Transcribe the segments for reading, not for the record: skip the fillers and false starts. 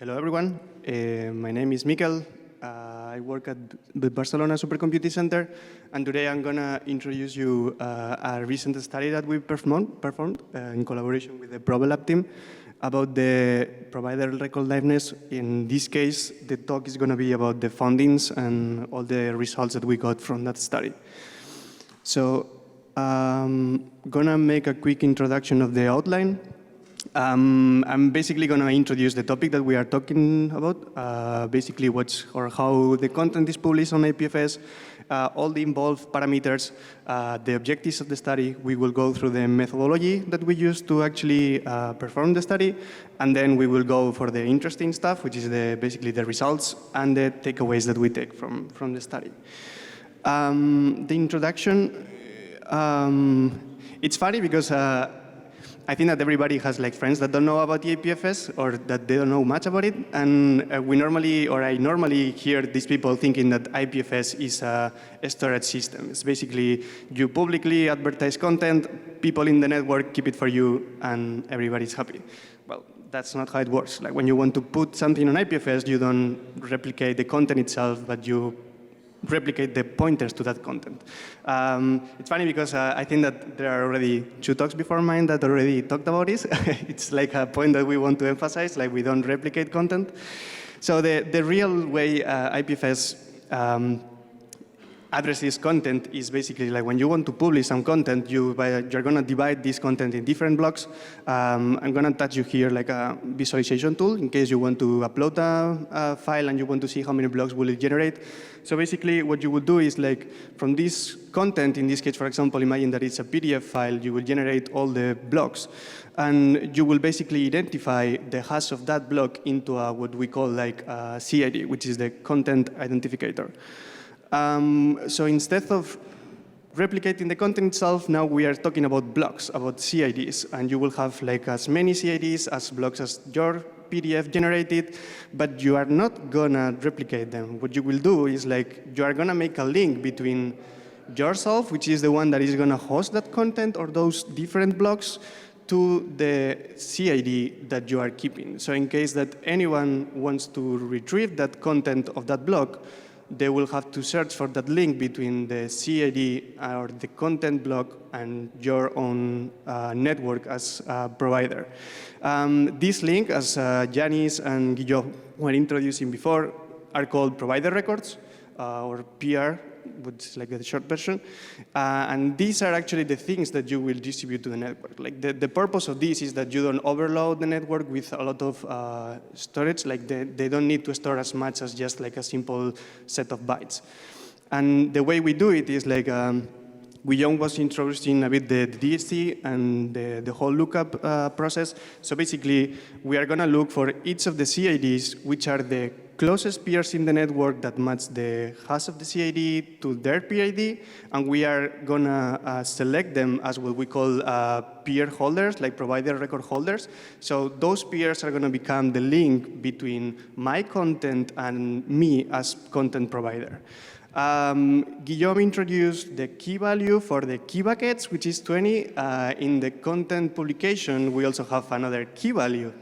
Hello, everyone. My name is Mikel. I work at the Barcelona Supercomputing Center, and today I'm going to introduce you a recent study that we performed in collaboration with the ProBelab team about the provider record liveness. In this case, the talk is going to be about the findings and all the results that we got from that study. So I'm going to make a quick introduction of the outline. I'm basically going to introduce the topic that we are talking about, basically how the content is published on IPFS, all the involved parameters, the objectives of the study. We will go through the methodology that we use to actually perform the study, and then we will go for the interesting stuff, which is basically the results and the takeaways that we take from the study. The introduction, it's funny because I think that everybody has friends that don't know about the IPFS or that they don't know much about it. And I normally hear these people thinking that IPFS is a storage system. It's basically you publicly advertise content, people in the network keep it for you, and everybody's happy. Well, that's not how it works. When you want to put something on IPFS, you don't replicate the content itself, but you replicate the pointers to that content. It's funny because I think that there are already 2 talks before mine that already talked about this. It's like a point that we want to emphasize, we don't replicate content. So the real way IPFS addresses content is basically when you want to publish some content, you're going to divide this content in different blocks. I'm going to touch you here a visualization tool in case you want to upload a file and you want to see how many blocks will it generate. So basically what you would do is from this content, in this case, for example, imagine that it's a PDF file, you will generate all the blocks. And you will basically identify the hash of that block into what we call a CID, which is the content identifier. So instead of replicating the content itself, now we are talking about blocks, about CIDs. And you will have as many CIDs as blocks as your PDF generated, but you are not going to replicate them. What you will do is you are going to make a link between yourself, which is the one that is going to host that content or those different blocks, to the CID that you are keeping. So in case that anyone wants to retrieve that content of that block, they will have to search for that link between the CID or the content block and your own network as a provider. This link, as Yanis and Guillaume were introducing before, are called provider records, or PR, which is the short version. And these are actually the things that you will distribute to the network. The purpose of this is that you don't overload the network with a lot of storage. They don't need to store as much as just a simple set of bytes. And the way we do it is Guillaume was introducing a bit the DST and the whole lookup process. So basically, we are going to look for each of the CIDs, which are the closest peers in the network that match the hash of the CID to their PID, and we are going to select them as what we call peer holders, provider record holders. So those peers are going to become the link between my content and me as content provider. Guillaume introduced the key value for the key buckets, which is 20. In the content publication, we also have another key value,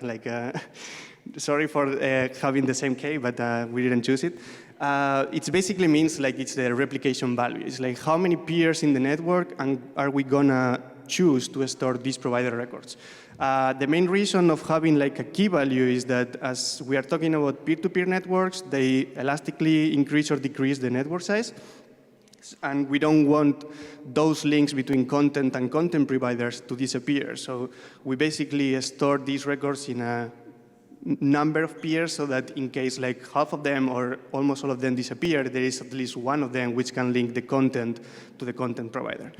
sorry for having the same key, but we didn't choose it. It basically means it's the replication value. It's how many peers in the network and are we going to choose to store these provider records. The main reason of having a key value is that as we are talking about peer-to-peer networks, they elastically increase or decrease the network size. And we don't want those links between content and content providers to disappear. So we basically store these records in a number of peers so that in case half of them or almost all of them disappear, there is at least one of them which can link the content to the content provider.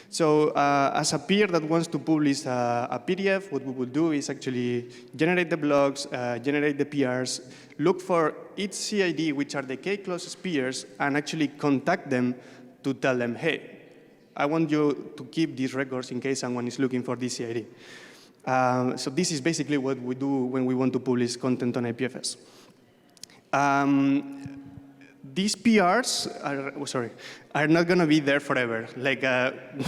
So as a peer that wants to publish a PDF, what we will do is actually generate the blocks, generate the PRs, look for each CID, which are the K closest peers, and actually contact them to tell them, hey, I want you to keep these records in case someone is looking for this CID. So this is basically what we do when we want to publish content on IPFS. these PRs are not going to be there forever. Like,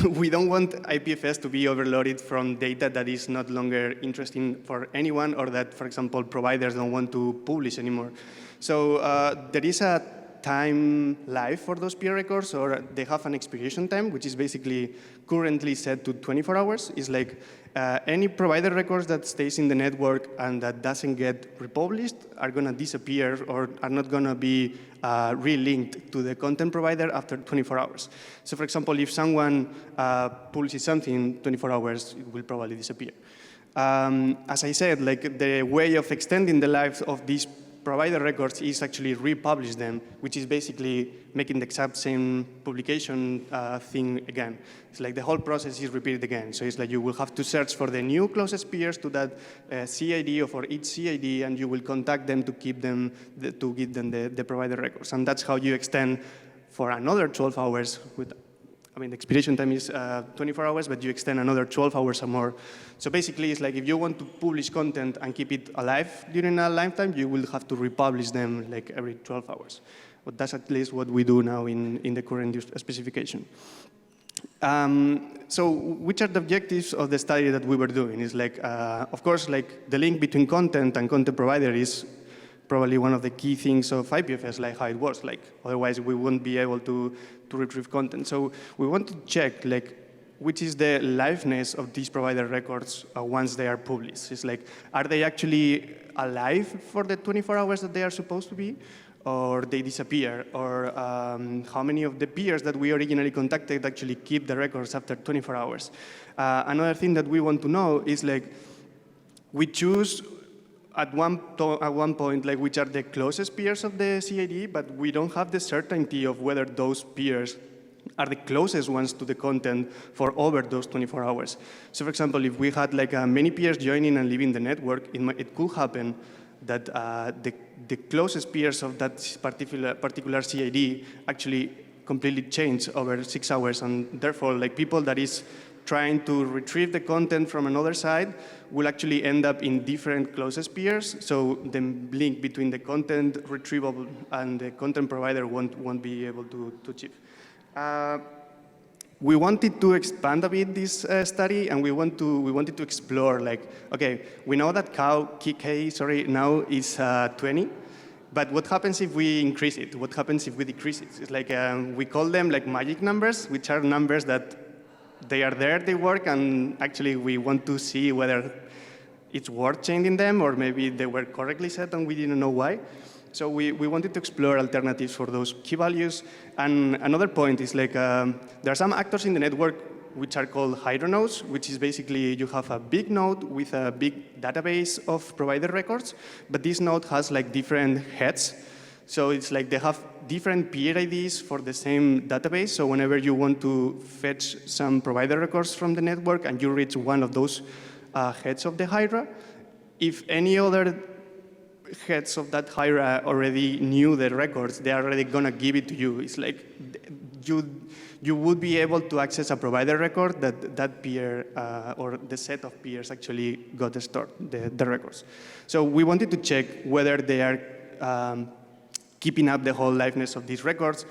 we don't want IPFS to be overloaded from data that is not longer interesting for anyone, or that, for example, providers don't want to publish anymore. So there is a time life for those PR records, or they have an expiration time, which is basically currently set to 24 hours. It's like any provider records that stays in the network and that doesn't get republished are going to disappear or are not going to be relinked to the content provider after 24 hours. So for example, if someone publishes something in 24 hours, it will probably disappear. As I said, like the way of extending the life of these provider records is actually republish them, which is basically making the exact same publication thing again. It's like the whole process is repeated again. So it's like you will have to search for the new closest peers to that CID or for each CID, and you will contact them to keep them, to give them the provider records. And that's how you extend for another 12 hours with, I mean, the expiration time is 24 hours, but you extend another 12 hours or more. So basically, it's like if you want to publish content and keep it alive during a lifetime, you will have to republish them like every 12 hours. But that's at least what we do now in the current specification. So which are the objectives of the study that we were doing? Is like, of course, like the link between content and content provider is probably one of the key things of IPFS, like how it works. Like otherwise, we wouldn't be able to retrieve content. So we want to check like which is the liveness of these provider records once they are published. It's like, are they actually alive for the 24 hours that they are supposed to be, or they disappear, or how many of the peers that we originally contacted actually keep the records after 24 hours. Another thing that we want to know is like, we choose at one point, like which are the closest peers of the CID, but we don't have the certainty of whether those peers are the closest ones to the content for over those 24 hours. So for example, if we had like many peers joining and leaving the network, it could happen that the closest peers of that particular CID actually completely change over 6 hours, and therefore like people that is trying to retrieve the content from another side will actually end up in different closest peers. So the link between the content retrievable and the content provider won't be able to achieve. We wanted to expand a bit this study, and we wanted to explore like, okay, we know that K now is 20, but what happens if we increase it? What happens if we decrease it? It's like we call them like magic numbers, which are numbers that they are there, they work, and actually we want to see whether it's worth changing them, or maybe they were correctly set and we didn't know why. So we wanted to explore alternatives for those key values. And another point is like, there are some actors in the network which are called Hydra nodes, which is basically you have a big node with a big database of provider records, but this node has like different heads. So it's like they have different peer IDs for the same database. So whenever you want to fetch some provider records from the network and you reach one of those heads of the Hydra, if any other heads of that Hydra already knew the records, they are already going to give it to you. It's like you would be able to access a provider record that peer or the set of peers actually got stored, the records. So we wanted to check whether they are keeping up the whole liveness of these records,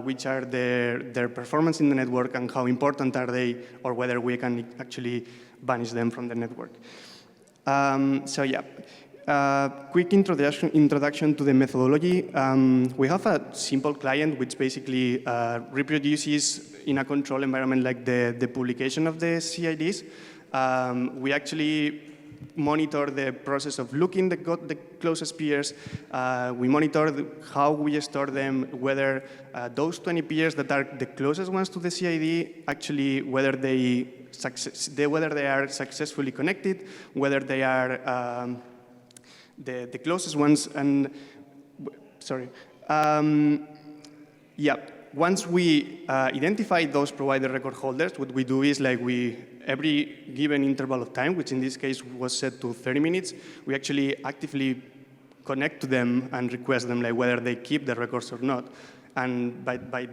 which are their performance in the network, and how important are they, or whether we can actually banish them from the network. So yeah, quick introduction to the methodology. We have a simple client which basically reproduces in a control environment like the publication of the CIDs. We actually monitor the process of looking the closest peers. We monitor how we store them, whether those 20 peers that are the closest ones to the CID, actually whether they are successfully connected, whether they are the closest ones. And sorry, yeah. Once we identify those provider record holders, what we do is like every given interval of time, which in this case was set to 30 minutes, we actually actively connect to them and request them like whether they keep the records or not. And by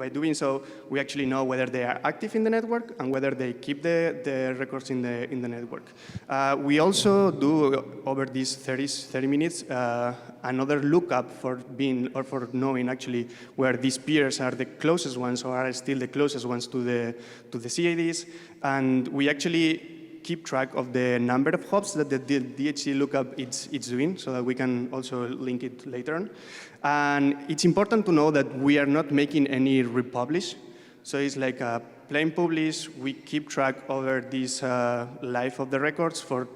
doing so, we actually know whether they are active in the network and whether they keep the records in the network. We also do, over these 30 minutes, another lookup for knowing actually where these peers are the closest ones or are still the closest ones to the CIDs. And we actually keep track of the number of hops that the DHC lookup it's doing, so that we can also link it later on. And it's important to know that we are not making any republish. So it's like a plain publish. We keep track over this life of the records for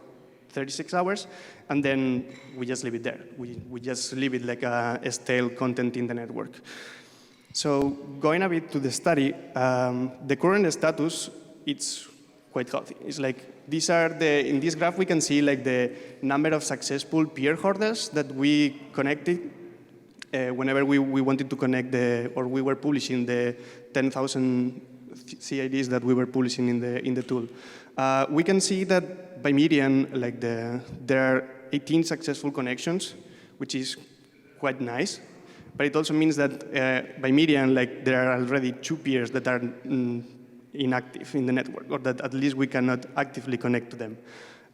36 hours, and then we just leave it there. We just leave it like a stale content in the network. So going a bit to the study, the current status, it's quite healthy. It's like, these are in this graph we can see like the number of successful peer holders that we connected whenever we wanted to connect or we were publishing the 10,000 CIDs that we were publishing in the tool. We can see that by median, like there are 18 successful connections, which is quite nice. But it also means that by median, like there are already 2 peers that are inactive in the network, or that at least we cannot actively connect to them.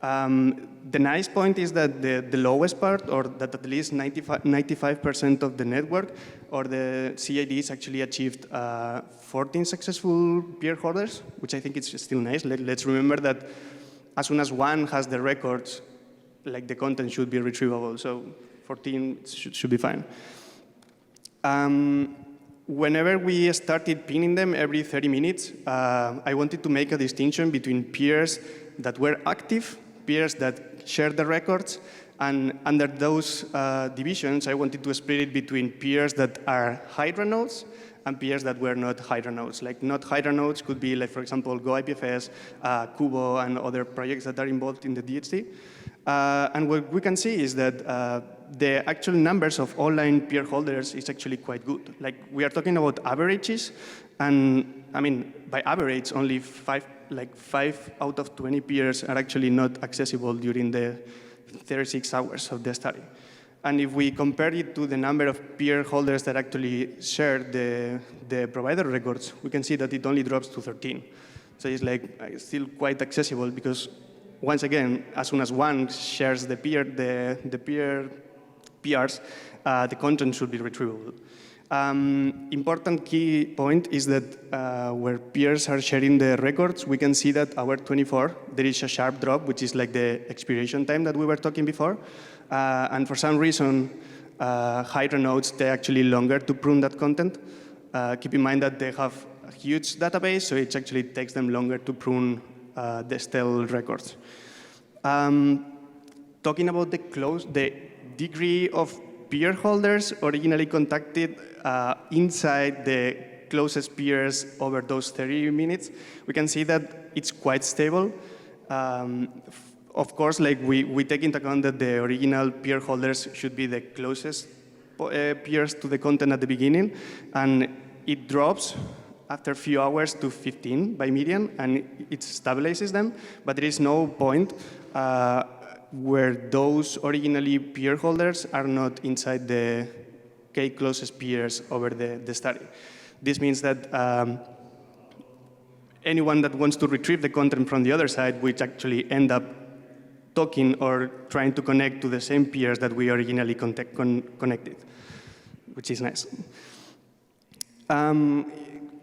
The nice point is that the lowest part, or that at least 95% of the network or the CIDs actually achieved 14 successful peer holders, which I think is still nice. Let's remember that as soon as one has the records, like the content should be retrievable. So 14 should be fine. Whenever we started pinning them every 30 minutes, I wanted to make a distinction between peers that were active, peers that shared the records, and under those divisions, I wanted to split it between peers that are Hydra nodes and peers that were not Hydra nodes. Like not Hydra nodes could be, like, for example, Go IPFS, Kubo, and other projects that are involved in the DHT. And what we can see is that the actual numbers of online peer holders is actually quite good. Like, we are talking about averages, and I mean, by average, only 5 out of 20 peers are actually not accessible during the 36 hours of the study. And if we compare it to the number of peer holders that actually share the provider records, we can see that it only drops to 13. So it's like still quite accessible because, once again, as soon as one shares the peer PRs, the content should be retrievable. Important key point is that where peers are sharing the records, we can see that hour 24, there is a sharp drop, which is like the expiration time that we were talking before. And for some reason, Hydra nodes, they're actually longer to prune that content. Keep in mind that they have a huge database, so it actually takes them longer to prune the stale records. Talking about the degree of peer holders originally contacted inside the closest peers over those 30 minutes, we can see that it's quite stable. Of course, like we take into account that the original peer holders should be the closest peers to the content at the beginning, and it drops after a few hours to 15 by median, and it stabilizes them, but there is no point where those originally peer holders are not inside the K closest peers over the study. This means that anyone that wants to retrieve the content from the other side, which actually end up talking or trying to connect to the same peers that we originally connected, which is nice.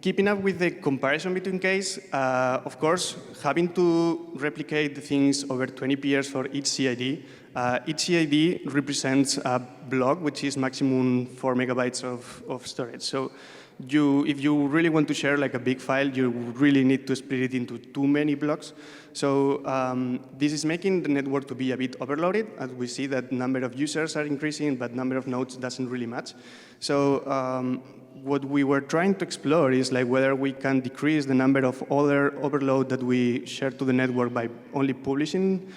Keeping up with the comparison between Ks, of course, having to replicate the things over 20 peers for each CID represents a block, which is maximum 4 megabytes of storage. So if you really want to share like a big file, you really need to split it into too many blocks. So this is making the network to be a bit overloaded, as we see that number of users are increasing, but number of nodes doesn't really match. So what we were trying to explore is like whether we can decrease the number of other overload that we share to the network by only publishing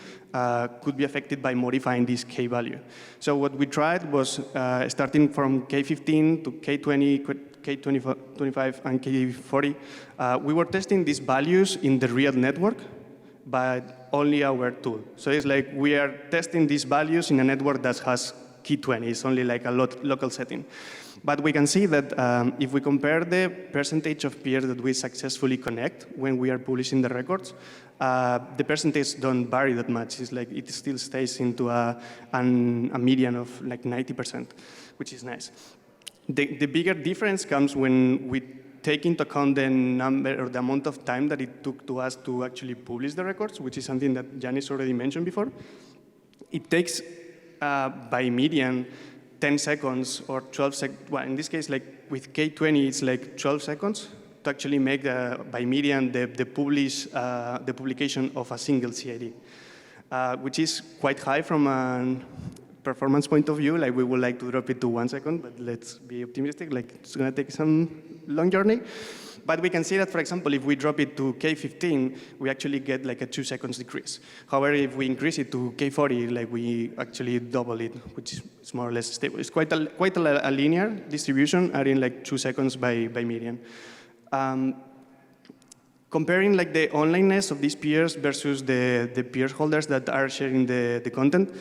could be affected by modifying this K value. So what we tried was starting from K15 to K20, K25, and K40. We were testing these values in the real network, but only our tool. So it's like we are testing these values in a network that has K20. It's only like a local setting. But we can see that if we compare the percentage of peers that we successfully connect when we are publishing the records, the percentage don't vary that much. It's like it still stays into a median of like 90%, which is nice. The bigger difference comes when we take into account the number or the amount of time that it took to us to actually publish the records, which is something that Janice already mentioned before. It takes, by median, 10 seconds or 12 seconds. Well, in this case, like with K20, it's like 12 seconds to actually make, by median, the publication of a single CID, which is quite high from a performance point of view. Like we would like to drop it to 1 second, but let's be optimistic. Like it's going to take some long journey. But we can see that, for example, if we drop it to K15, we actually get like a 2 seconds decrease. However, if we increase it to K40, like we actually double it, which is more or less stable. It's quite a linear distribution, adding like 2 seconds by median. Comparing like the onlineness of these peers versus the peer holders that are sharing the content,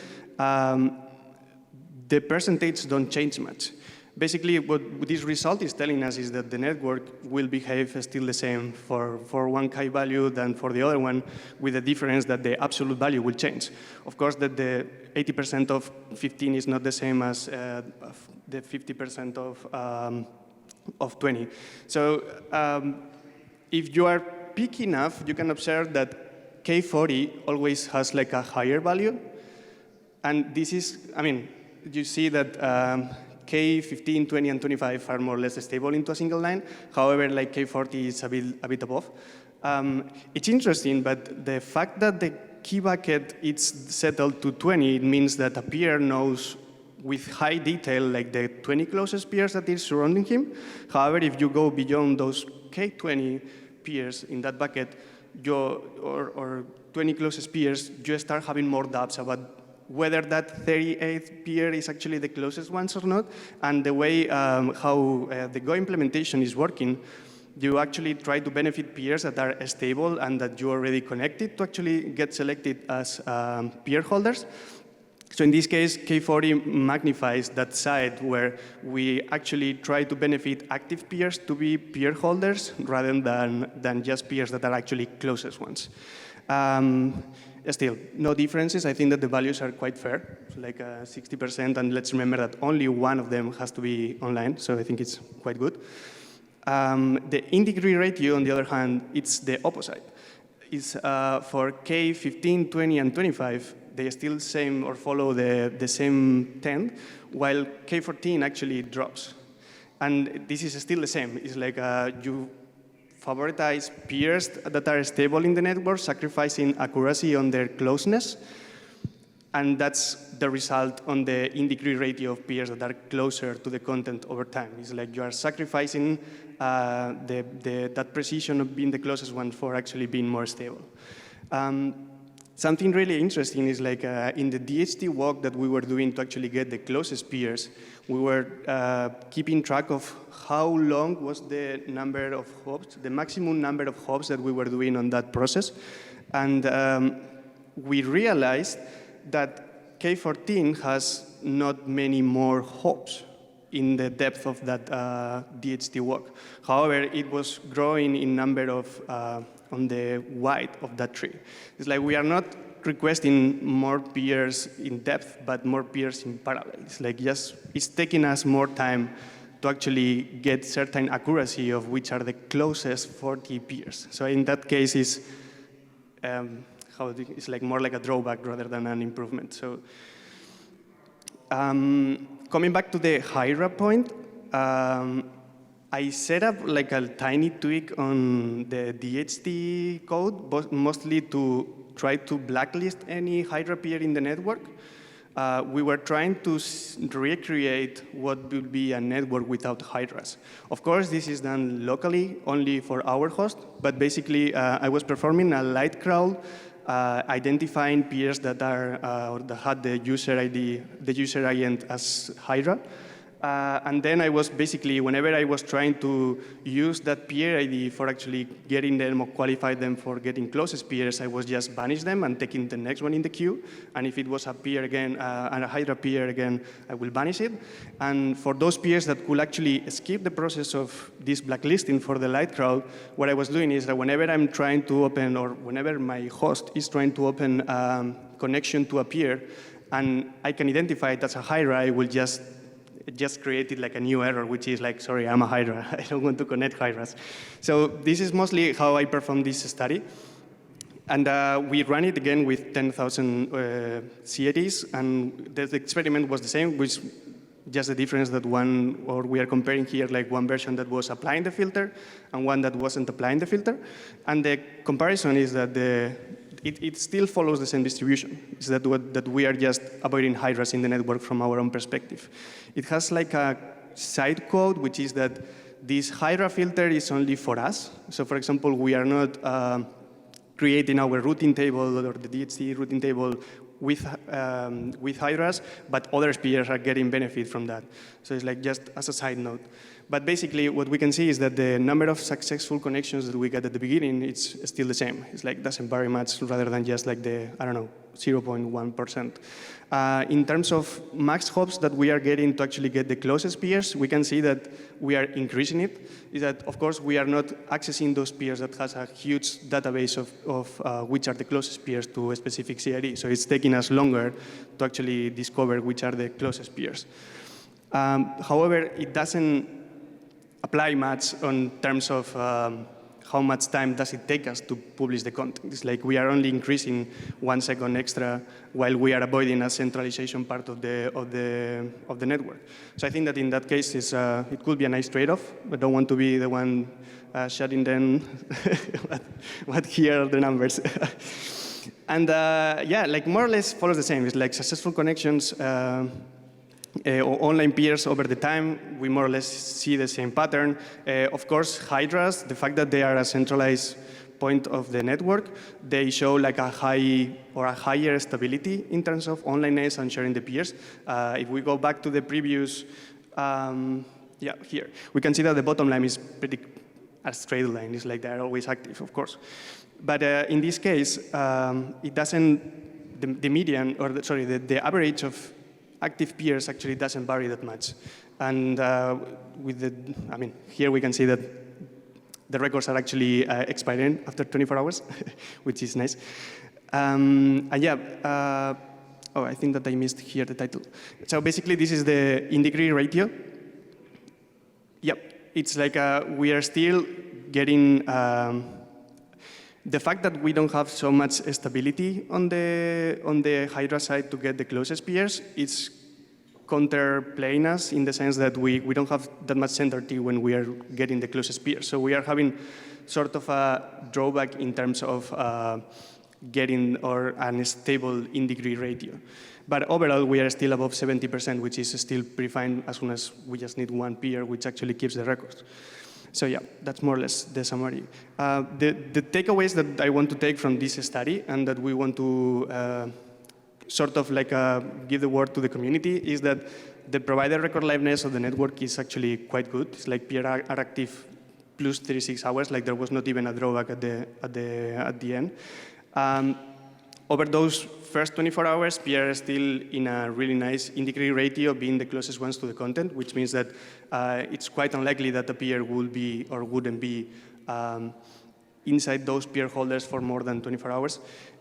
the percentage don't change much. Basically, what this result is telling us is that the network will behave still the same for one chi value than for the other one, with the difference that the absolute value will change. Of course, that the 80% of 15 is not the same as the 50% of 20. So if you are peak enough, you can observe that K40 always has like a higher value. And this is, I mean, you see that K15, 20, and 25 are more or less stable into a single line. However, like K40 is a bit above. It's interesting, but the fact that the key bucket is settled to 20, it means that a peer knows with high detail like the 20 closest peers that is surrounding him. However, if you go beyond those K20 peers in that bucket, or 20 closest peers, you start having more doubts about whether that 38th peer is actually the closest ones or not. And the way how the Go implementation is working, you actually try to benefit peers that are stable and that you already connected to actually get selected as peer holders. So in this case, K40 magnifies that side where we actually try to benefit active peers to be peer holders rather than just peers that are actually closest ones. Still, no differences. I think that the values are quite fair, like 60%, and let's remember that only one of them has to be online, so I think it's quite good. The in-degree ratio, on the other hand, it's the opposite. It's for K15, 20, and 25, they still same or follow the same trend, while K14 actually drops. And this is still the same. It's like you favoritize peers that are stable in the network, sacrificing accuracy on their closeness. And that's the result on the in-degree ratio of peers that are closer to the content over time. It's like you are sacrificing that precision of being the closest one for actually being more stable. Something really interesting is like in the DHT walk that we were doing to actually get the closest peers, we were keeping track of how long was the number of hops, the maximum number of hops that we were doing on that process. And we realized that K14 has not many more hops in the depth of that DHT walk. However, it was growing in number of on the width of that tree. It's like we are not requesting more peers in depth, but more peers in parallel. It's like just, it's taking us more time to actually get certain accuracy of which are the closest 40 peers. So in that case, it's like more like a drawback rather than an improvement. So coming back to the Hydra point, I set up like a tiny tweak on the DHT code, but mostly to try to blacklist any Hydra peer in the network. We were trying to recreate what would be a network without Hydras. Of course, this is done locally, only for our host, but basically I was performing a light crawl, identifying peers that are or that had the user ID, the user agent as Hydra. And then I was basically, whenever I was trying to use that peer ID for actually getting them or qualify them for getting closest peers, I was just banish them and taking the next one in the queue. And if it was a peer again, and a Hydra peer again, I will banish it. And for those peers that could actually skip the process of this blacklisting for the light crowd, what I was doing is that whenever I'm trying to open, or whenever my host is trying to open connection to a peer, and I can identify it as a Hydra, I will just created like a new error, which is like, sorry, I'm a Hydra. I don't want to connect Hydras. So this is mostly how I performed this study. And we ran it again with 10,000 CIDs, and the experiment was the same, which just the difference that we are comparing here like one version that was applying the filter and one that wasn't applying the filter. And the comparison is that it still follows the same distribution. It's that we are just avoiding Hydras in the network from our own perspective. It has like a side code, which is that this Hydra filter is only for us. So for example, we are not creating our routing table or the DHT routing table with Hydras, but other peers are getting benefit from that. So it's like just as a side note. But basically, what we can see is that the number of successful connections that we get at the beginning, it's still the same. It's like doesn't vary much rather than just like the, I don't know, 0.1%. In terms of max hops that we are getting to actually get the closest peers, we can see that we are increasing it. Is that, of course, we are not accessing those peers that has a huge database of which are the closest peers to a specific CID. So it's taking us longer to actually discover which are the closest peers. However, it doesn't apply much on terms of how much time does it take us to publish the content. It's like we are only increasing 1 second extra while we are avoiding a centralization part of the network. So I think that in that case, it could be a nice trade-off, but don't want to be the one shutting down what here are the numbers. And yeah, like more or less follows the same. It's like successful connections, or online peers over the time, we more or less see the same pattern. Of course, Hydras, the fact that they are a centralized point of the network, they show like a high or a higher stability in terms of onlineness and sharing the peers. If we go back to the previous, yeah, here, we can see that the bottom line is pretty a straight line. It's like they're always active, of course. But in this case, it doesn't, the median, or the average of active peers actually doesn't vary that much. And with I mean, here we can see that the records are actually expiring after 24 hours, which is nice. And yeah, oh, I think that I missed here the title. So basically, this is the in-degree ratio. Yep, it's like we are still getting the fact that we don't have so much stability on the Hydra side to get the closest peers, it's counterplaying us in the sense that we don't have that much centrality when we are getting the closest peers. So we are having sort of a drawback in terms of getting or a stable in-degree ratio. But overall, we are still above 70%, which is still pretty fine as soon as we just need one peer, which actually keeps the records. So yeah, that's more or less the summary. The takeaways that I want to take from this study and that we want to sort of like give the word to the community is that the provider record liveness of the network is actually quite good. It's like peer are active plus 36 hours, like there was not even a drawback at the end. Over those first 24 hours, peer are still in a really nice in-degree ratio, being the closest ones to the content, which means that it's quite unlikely that the peer will be or wouldn't be inside those peer holders for more than 24 hours.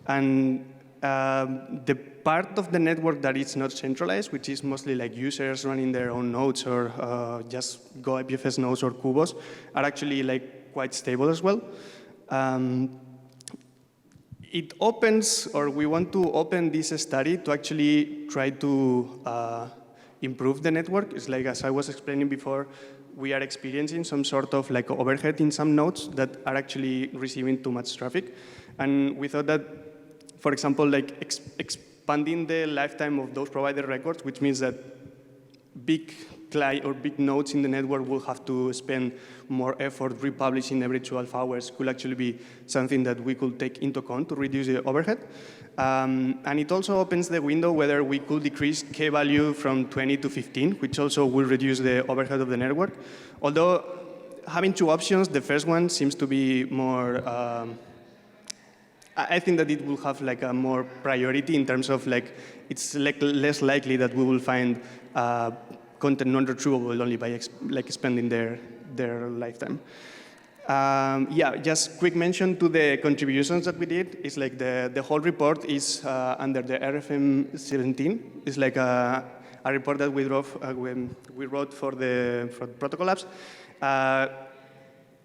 And the part of the network that is not centralized, which is mostly like users running their own nodes or just Go IPFS nodes or Kubos, are actually like quite stable as well. It opens, or we want to open this study to actually try to improve the network. It's like, as I was explaining before, we are experiencing some sort of like overhead in some nodes that are actually receiving too much traffic. And we thought that, for example, like expanding the lifetime of those provider records, which means that big client or big nodes in the network will have to spend more effort republishing every 12 hours, could actually be something that we could take into account to reduce the overhead. And it also opens the window whether we could decrease K value from 20 to 15, which also will reduce the overhead of the network. Although having two options, the first one seems to be more, I think that it will have like a more priority in terms of like, it's like less likely that we will find content non-retrievable only by like expanding their lifetime. Yeah, just quick mention to the contributions that we did. It's like the whole report is under the RFM 17. It's like a report that we wrote for the protocol labs.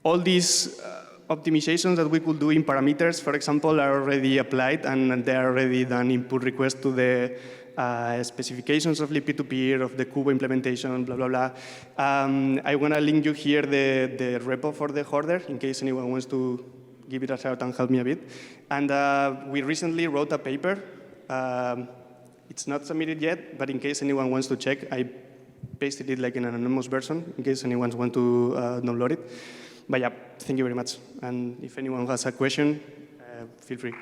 All these optimizations that we could do in parameters, for example, are already applied, and they are already done input requests to the specifications of libp2peer, of the Kubo implementation, blah, blah, blah. I want to link you here the repo for the Hoarder, in case anyone wants to give it a shout and help me a bit. And we recently wrote a paper. It's not submitted yet, but in case anyone wants to check, I pasted it like in an anonymous version, in case anyone wants to download it. But yeah, thank you very much. And if anyone has a question, feel free.